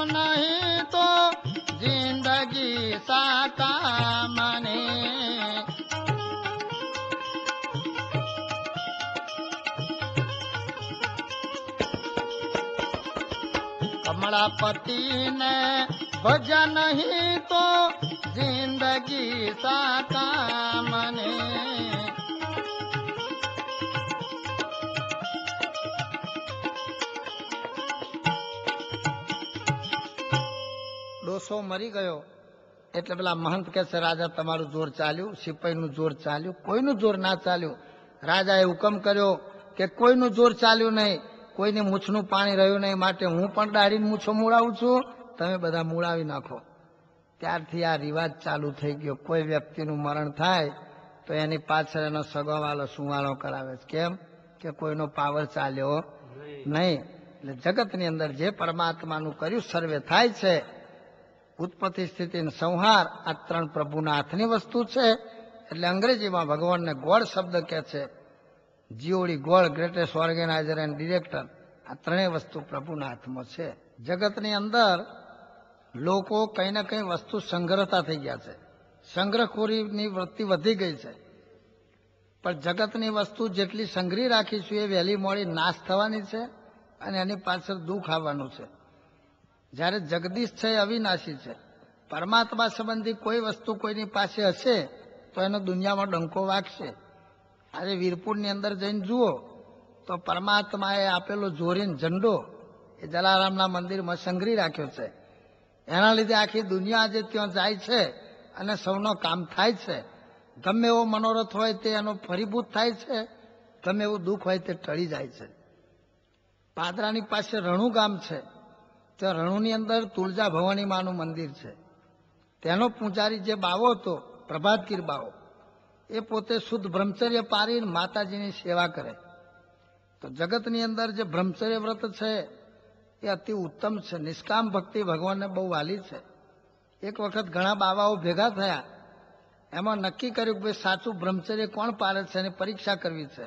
नहीं तो जिंदगी साकाम ने कमलापति ने भजन ही तो जिंदगी साकाम ने ડોસો મરી ગયો એટલે પેલા મહંત કહે છે રાજા તમારું જોર ચાલ્યું, સિપાહીનું જોર ચાલ્યું, કોઈનું જોર ના ચાલ્યું. રાજાએ હુકમ કર્યો કે કોઈનું જોર ચાલ્યું નહીં, કોઈની મૂછનું પાણી રહ્યું નહીં, માટે હું પણ દાઢીને મૂછો મૂળાવું છું, તમે બધા મૂળાવી નાખો. ત્યારથી આ રિવાજ ચાલુ થઈ ગયો. કોઈ વ્યક્તિનું મરણ થાય તો એની પાછળ એનો સગોવાલો સુવાળો કરાવે છે. કેમ કે કોઈનો પાવર ચાલ્યો નહીં. એટલે જગતની અંદર જે પરમાત્માનું કર્યું સર્વે થાય છે. ઉત્પત્તિ સ્થિતિ સંહાર આ ત્રણ પ્રભુના હાથની વસ્તુ છે. એટલે અંગ્રેજીમાં ભગવાનને ગોડ શબ્દ કહે છે. G O D God, greatest organiser and director, આ ત્રણેય વસ્તુ પ્રભુના હાથમાં છે. જગતની અંદર લોકો કઈ ને કઈ વસ્તુ સંગ્રહતા થઈ ગયા છે. સંગ્રહખોરીની વૃત્તિ વધી ગઈ છે. પણ જગતની વસ્તુ જેટલી સંગ્રહી રાખીશું એ વહેલી મોડી નાશ થવાની છે અને એની પાછળ દુઃખ આવવાનું છે. જ્યારે જગદીશ છે એ અવિનાશી છે. પરમાત્મા સંબંધી કોઈ વસ્તુ કોઈની પાસે હશે તો એનો દુનિયામાં ડંકો વાગશે. આજે વીરપુરની અંદર જઈને જુઓ તો પરમાત્માએ આપેલો જોરીન ઝંડો એ જલારામના મંદિરમાં સંગ્રહી રાખ્યો છે. એના લીધે આખી દુનિયા આજે ત્યાં જાય છે અને સૌનો કામ થાય છે. ગમે એવો મનોરથ હોય તે એનો ફરીભૂત થાય છે, ગમે એવું દુઃખ હોય તે ટળી જાય છે. પાદરાની પાસે રણુ ગામ છે. ત્યાં રણુની અંદર તુલજા ભવાની માનું મંદિર છે. તેનો પૂજારી જે બાવો હતો પ્રભાતગીર બાવો, એ પોતે શુદ્ધ બ્રહ્મચર્ય પારીને માતાજીની સેવા કરે. તો જગતની અંદર જે બ્રહ્મચર્ય વ્રત છે એ અતિ ઉત્તમ છે. નિષ્કામ ભક્તિ ભગવાનને બહુ વાલી છે. એક વખત ઘણા બાવાઓ ભેગા થયા, એમાં નક્કી કર્યું કે ભાઈ સાચું બ્રહ્મચર્ય કોણ પાળે છે એની પરીક્ષા કરવી છે.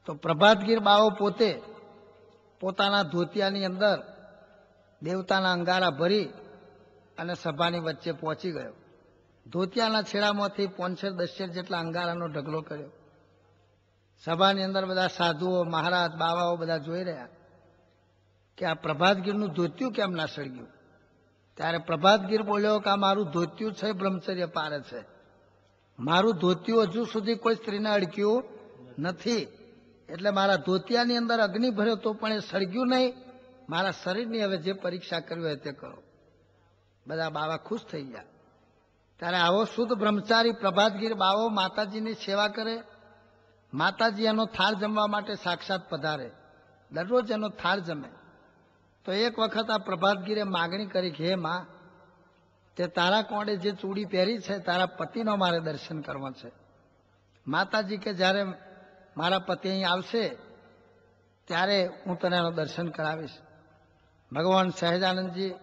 તો પ્રભાતગીર બાવો પોતે પોતાના ધોતિયાની અંદર દેવતાના અંગારા ભરી અને સભાની વચ્ચે પહોંચી ગયો. ધોતિયાના છેડામાંથી 5-10 જેટલા અંગારાનો ઢગલો કર્યો. સભાની અંદર બધા સાધુઓ, મહારાજ, બાવાઓ બધા જોઈ રહ્યા કે આ પ્રભાતગીરનું ધોતિયું કેમ ના સળગ્યું. ત્યારે પ્રભાતગીર બોલ્યો કે આ મારું ધોતિયું છે બ્રહ્મચર્ય પારે છે. મારું ધોતિયું હજુ સુધી કોઈ સ્ત્રીને અડક્યું નથી. એટલે મારા ધોતિયાની અંદર અગ્નિ ભર્યો તો પણ એ સળગ્યું નહીં. મારા શરીરની હવે જે પરીક્ષા કરવી હોય તે કરો. બધા બાવા ખુશ થઈ ગયા. ત્યારે આવો શુદ્ધ બ્રહ્મચારી પ્રભાતગીર બાવો માતાજીની સેવા કરે. માતાજી એનો થાળ જમવા માટે સાક્ષાત પધારે. દરરોજ એનો થાળ જમે. તો એક વખત આ પ્રભાતગીરે માગણી કરી કે હે માં, તે તારા કોડે જે ચૂડી પહેરી છે તારા પતિનો મારે દર્શન કરવા છે. માતાજી કે જ્યારે મારા પતિ અહીં આવશે ત્યારે હું તને એનો દર્શન કરાવીશ. ભગવાન સહેજાનંદજી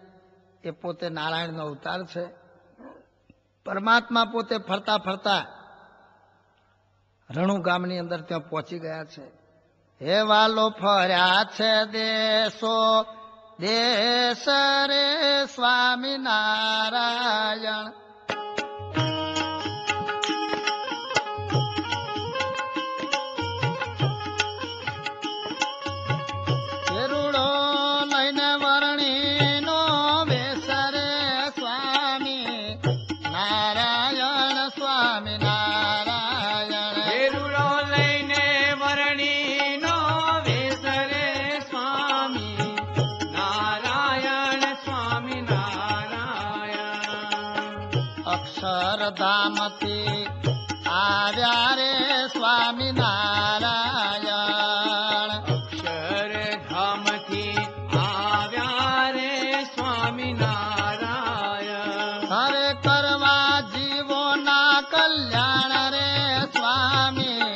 એ પોતે નારાયણનો અવતાર છે. પરમાત્મા પોતે ફરતા ફરતા રણુ ગામની અંદર ત્યાં પહોંચી ગયા છે. હે વાલો ફર્યા છે દેશો દેશ રે સ્વામિનારાયણ. કેરુડો લઈને વર્ણીનો વેશ રે સ્વામી નારાયણ, સ્વામી નારાયણ. કેરુડો લઈને વર્ણીનો વેશ રે સ્વામી નારાયણ, સ્વામી નારાયણ. અક્ષરધામથી આવ્યા રે સ્વામી નારાયણ. અક્ષરધામથી આવ્યા રે સ્વામી નારાયણ. હરે કરવા જીવોના કલ્યાણ રે સ્વામી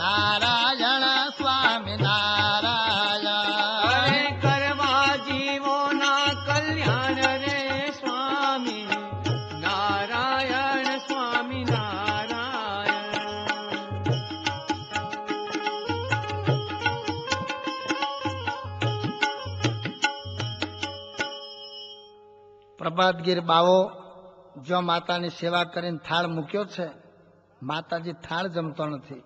નારાયણ, સ્વામી નારાયણ. હરે કરવા જીવોના કલ્યાણ રે સ્વામી નારાયણ, સ્વામી નારાયણ. પ્રભાતગીર બાવો જો માતાની સેવા કરીને થાળ મૂક્યો છે, માતાજી થાળ જમતો નથી.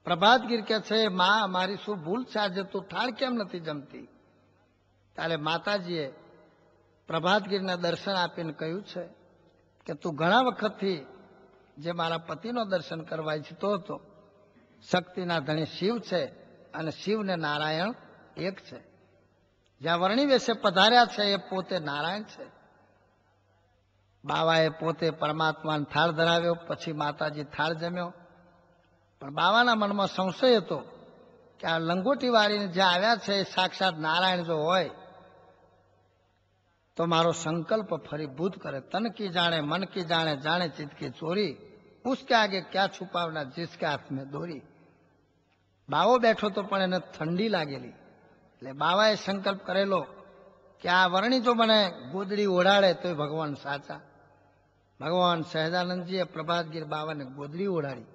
પ્રભાતગીર કે છે, માં મારી શું ભૂલ છે, આજે તું થાળ કેમ નથી જમતી? ત્યારે માતાજીએ પ્રભાતગીરના દર્શન આપીને કહ્યું છે કે તું ઘણા વખતથી જે મારા પતિનો દર્શન કરવા ઈચ્છતો હતો, શક્તિના ધણી શિવ છે અને શિવ ને નારાયણ એક છે. જ્યાં વર્ણી વેશે પધાર્યા છે એ પોતે નારાયણ છે. બાવાએ પોતે પરમાત્માને થાળ ધરાવ્યો, પછી માતાજી થાળ જમ્યો. પણ બાવાના મનમાં સંશય હતો કે આ લંગોટી વાળીને જે આવ્યા છે એ સાક્ષાત નારાયણ જો હોય તો મારો સંકલ્પ ફરીભૂત કરે. તન કી જાણે મન કી જાણે, જાણે ચિત્ત કી ચોરી, ઉસકે આગે ક્યાં છુપાવના જિસકે હાથ મેં દોરી. બાવો બેઠો તો પણ એને ઠંડી લાગેલી, એટલે બાવાએ સંકલ્પ કરેલો કે આ વર્ણી જો મને ગોદડી ઓઢાડે તો ભગવાન સાચા. ભગવાન સહજાનંદજીએ પ્રભાતગીર બાવાને ગોદડી ઓઢાડી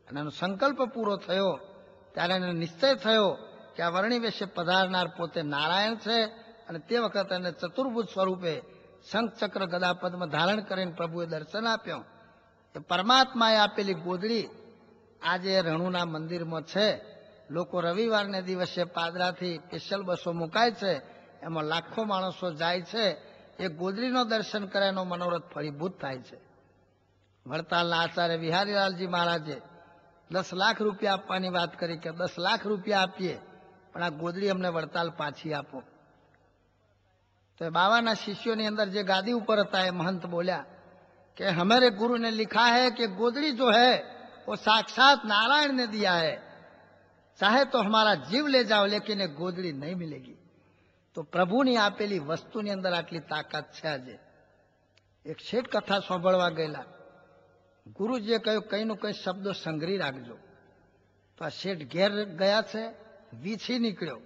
અને એનો સંકલ્પ પૂરો થયો. ત્યારે એને નિશ્ચય થયો કે આ વર્ણી વેશે પધારનાર પોતે નારાયણ છે અને તે વખત એને ચતુર્ભુજ સ્વરૂપે શંખ ચક્ર ગદા પદ્મ ધારણ કરીને પ્રભુએ દર્શન આપ્યો. એ પરમાત્માએ આપેલી ગોદડી આજે રણુના મંદિરમાં છે. લોકો રવિવારને દિવસે પાદરાથી સ્પેશિયલ બસો મુકાય છે, એમાં લાખો માણસો જાય છે. એ ગોદડીનો દર્શન કરે એનો મનોરથ ફળીભૂત થાય છે. વડતાલના આચાર્ય વિહારીલાલજી મહારાજે 10 લાખ રૂપિયા આપવાની વાત કરી કે 10 લાખ રૂપિયા આપીએ પણ આ ગોદડી અમને વડતાલ પાછી આપો. તો બાવાના શિષ્યોની અંદર જે ગાદી ઉપર હતા એ મહંત બોલ્યા कि हमारे गुरु ने लिखा है कि गोदड़ी जो है वो साक्षात नारायण ने दिया है, चाहे तो हमारा जीव ले जाओ लेकिन ये गोदड़ी नहीं मिलेगी. तो प्रभुની આપેલી વસ્તુની અંદર આટલી તાકાત છે. આજે એક શેઠ કથા સાંભળવા ગયેલા, ગુરુજીએ કહ્યું કંઈનું કંઈ શબ્દો સંગ્રહી રાખજો. તો આ શેઠ ઘેર ગયા છે, વીછી નીકળ્યો.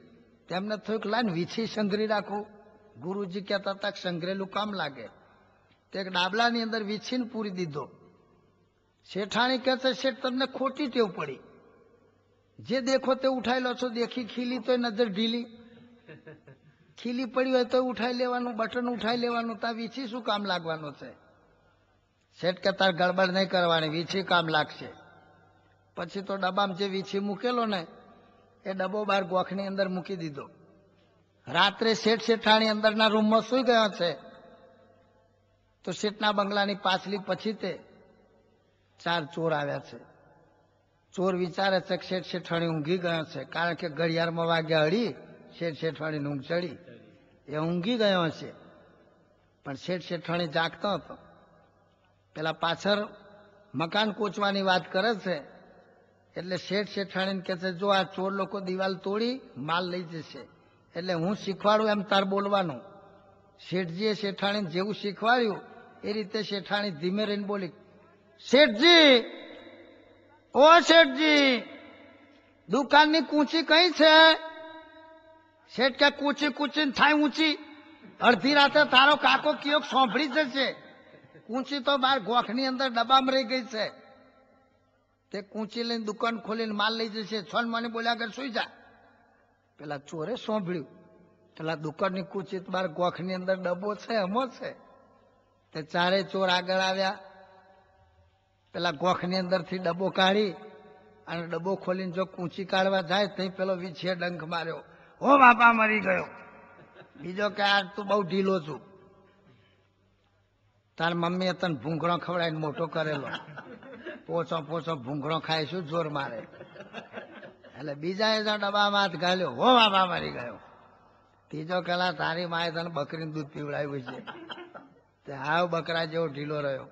તેમને થયું કે લાઈન વીછી સંગ્રહી રાખું. ગુરુજી કહેતા હતા કે સંગ્રહેલું કામ લાગે. તે એક ડાબલાની અંદર વીછીને પૂરી દીધો. શેઠાણી કહે છે શેઠ તમને ખોટી ટેવ પડી, જે દેખો તે ઉઠાઈ લો છો. દેખી ખીલી તો નજર ઢીલી, ખીલી પડી હોય તો ઉઠાઈ લેવાનું, બટન ઉઠાઈ લેવાનું, તા વીછી શું કામ લાગવાનું છે? શેઠ કે તાર ગડબડ નહીં કરવાની, વીછી કામ લાગશે. પછી તો ડબ્બામાં જે વીછી મૂકેલો ને એ ડબ્બો બહાર ગોખની અંદર મૂકી દીધો. રાત્રે શેઠ શેઠાણી અંદરના રૂમમાં સુઈ ગયા છે. તો શેઠના બંગલાની પાછલી પછી તે 4 ચોર આવ્યા છે. ચોર વિચારે છે કે શેઠ શેઠાણી ઊંઘી ગયા છે, કારણ કે ઘડિયાળમાં વાગ્યા અઢી, શેઠ શેઠાણી ઊંઘ ચડી, એ ઊંઘી ગયો છે. પણ શેઠ શેઠાણી જાગતો હતો. પેલા પાછળ મકાન કોચવાની વાત કરે છે. એટલે શેઠ શેઠાણીને કહે છે જો આ ચોર લોકો દિવાલ તોડી માલ લઈ જશે, એટલે હું શીખવાડું એમ તાર બોલવાનું. શેઠજીએ શેઠાણીને જેવું શીખવાડ્યું એ રીતે શેઠાણી ધીમે રહીને બોલી, શેઠજી, ઓ શેઠજી, દુકાનની કૂંચી કઈ છે? શેઠ કે કૂંચી કૂંચીને થાય ઊંચી, અડધી રાતે તારો કાકો કયો સોંભળી જશે. કૂંચી તો બહાર ગોખની અંદર ડબ્બામાં રહી ગઈ છે. તે કૂંચી લઈને દુકાન ખોલીને માલ લઈ જશે. છોન મને બોલ્યા આગળ સુઈ જા. પેલા ચોરે સોંભળ્યું, પેલા દુકાનની કૂંચી બહાર ગોખની અંદર ડબ્બો છે, હમો છે. તે ચારે ચોર આગળ આવ્યા. પેલા ગોખની અંદરથી ડબ્બો કાઢી અને ડબ્બો ખોલીને જો કૂંચી કાઢવા જાય તો પેલો વીછીએ ડંખ માર્યો, ઓ બાપા મરી ગયો. બીજો કે આ તું બહુ ઢીલો છું, તાર મમ્મીએ તને ભૂંગળો ખવડાવીને મોટો કરેલો, પોચો પોચો ભૂંગળો ખાય શું જોર મારે. એટલે બીજાએ જો ડબ્બામાં હાથ ગાલ્યો, હો બાપા મરી ગયો. ત્રીજો કલા તારી માએ તને બકરીનું દૂધ પીવડાવ્યું છે, તે હાવ બકરા જેવો ઢીલો રહ્યો.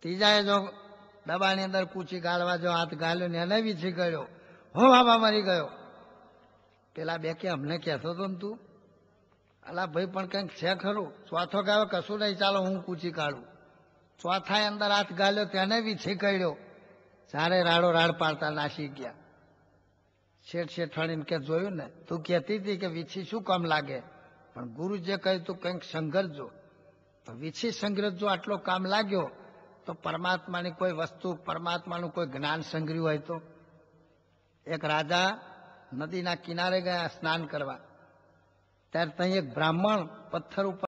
ત્રીજાએ જો ડબ્બાની અંદર કૂચી ગાળવા જો હાથ ગાલ્યો ને એને વીછી ગયો, હો બાપા મરી ગયો. પેલા બે કે અમને કહેતો હતો ને તું? અલા ભાઈ પણ કંઈક છે ખરું? ચોથો ગાયો કશું નહીં, ચાલો હું કૂચી કાઢું. ચોથાએ અંદર હાથ ગાલ્યો તેને વીછી કર્યો. ચારે રાડો રાડ પાડતા નાસી ગયા. શેઠ શેઠાણીને કે જોયું ને, તું કહેતી હતી કે વીછી શું કામ લાગે, પણ ગુરુ જે કહ્યું તું કંઈક સંઘર્ષજો. તો વીછી સંગ્રહ જો આટલો કામ લાગ્યો તો પરમાત્માની કોઈ વસ્તુ, પરમાત્માનું કોઈ જ્ઞાન સંગ્રહ્યું હોય તો. એક રાજા નદીના કિનારે ગયા સ્નાન કરવા, ત્યારે ત્યાં એક બ્રાહ્મણ પથ્થર ઉપર